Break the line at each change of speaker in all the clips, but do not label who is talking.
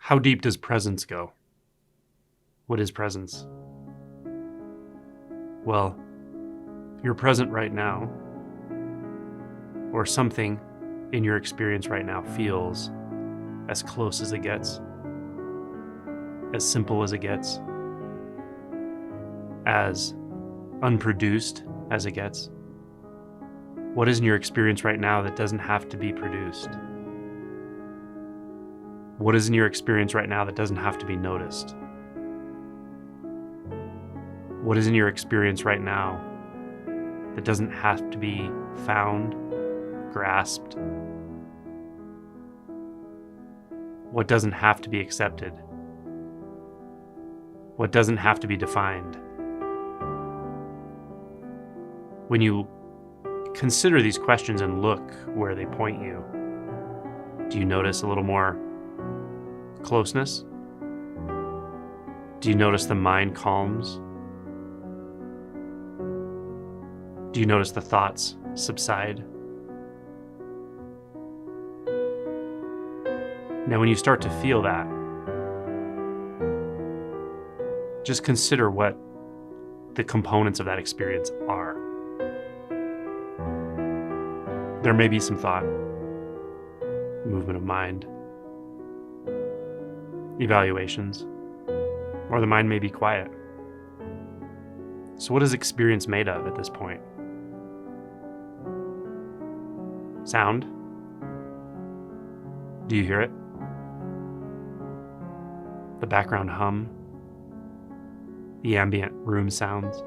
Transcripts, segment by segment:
How deep does presence go? What is presence? Well, you're present right now, or something in your experience right now feels as close as it gets, as simple as it gets, as unproduced as it gets. What is in your experience right now that doesn't have to be produced? What is in your experience right now that doesn't have to be noticed? What is in your experience right now that doesn't have to be found, grasped? What doesn't have to be accepted? What doesn't have to be defined? When you consider these questions and look where they point you, do you notice a little more closeness? Do you notice the mind calms? Do you notice the thoughts subside? Now, when you start to feel that, just consider what the components of that experience are. There may be some thought, movement of mind, evaluations, or the mind may be quiet. So what is experience made of at this point? Sound? Do you hear it? The background hum? The ambient room sounds?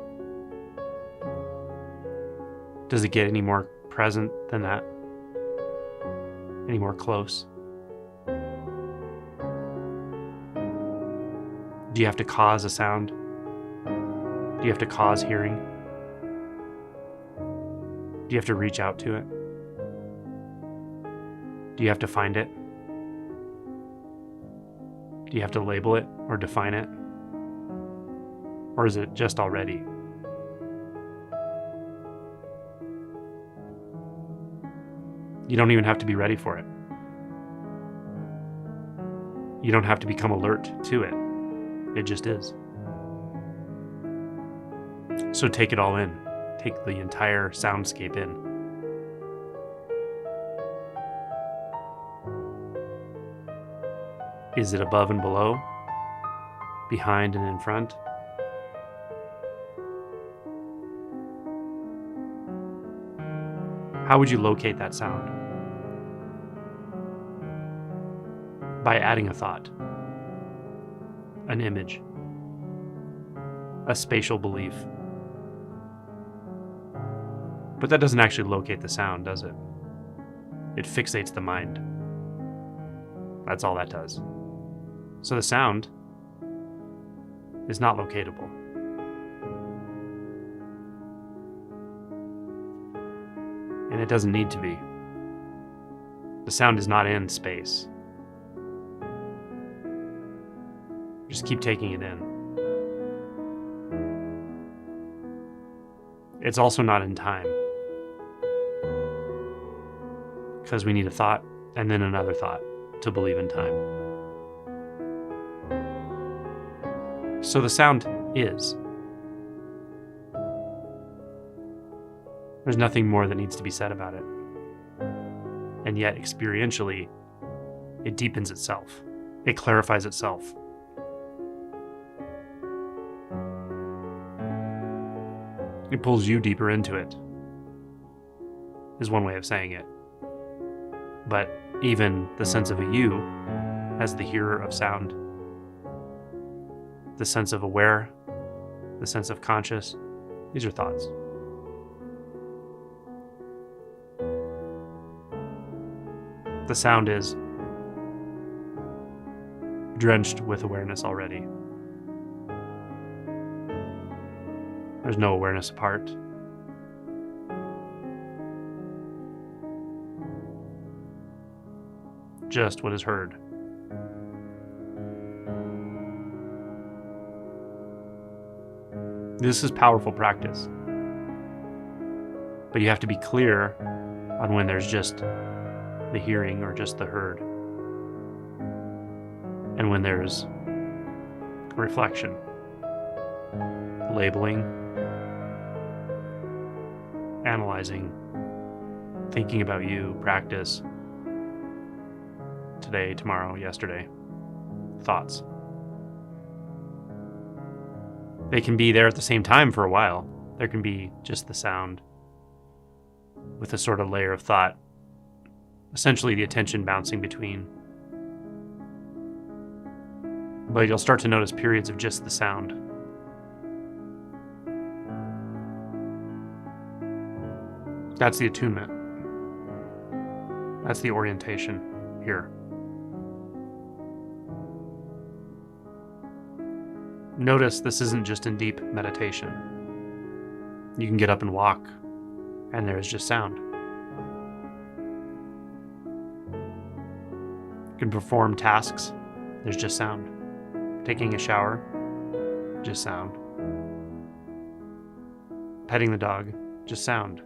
Does it get any more present than that? Any more close? Do you have to cause a sound? Do you have to cause hearing? Do you have to reach out to it? Do you have to find it? Do you have to label it or define it? Or is it just already? You don't even have to be ready for it. You don't have to become alert to it. It just is. So take it all in. Take the entire soundscape in. Is it above and below? Behind and in front? How would you locate that sound? By adding a thought, an image, a spatial belief. But that doesn't actually locate the sound, does it? It fixates the mind. That's all that does. So the sound is not locatable. And it doesn't need to be. The sound is not in space. Just keep taking it in. It's also not in time. Because we need a thought and then another thought to believe in time. So the sound is. There's nothing more that needs to be said about it. And yet, experientially, it deepens itself. It clarifies itself. It pulls you deeper into it, is one way of saying it. But even the sense of a you as the hearer of sound, the sense of aware, the sense of conscious, these are thoughts. The sound is drenched with awareness already. There's no awareness apart. Just what is heard. This is powerful practice. But you have to be clear on when there's just the hearing or just the heard. And and when there's reflection, labeling, analyzing, thinking about you, practice, today, tomorrow, yesterday, thoughts. They can be there at the same time for a while. There can be just the sound with a sort of layer of thought, essentially the attention bouncing between. But you'll start to notice periods of just the sound. That's the attunement. That's the orientation here. Notice this isn't just in deep meditation. You can get up and walk, and there's just sound. You can perform tasks, there's just sound. Taking a shower, just sound. Petting the dog, just sound.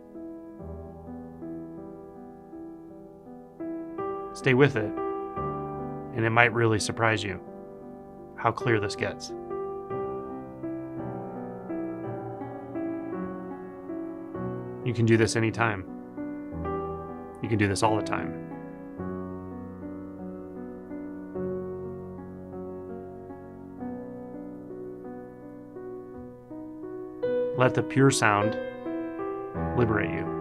Stay with it, and it might really surprise you how clear this gets. You can do this anytime. You can do this all the time. Let the pure sound liberate you.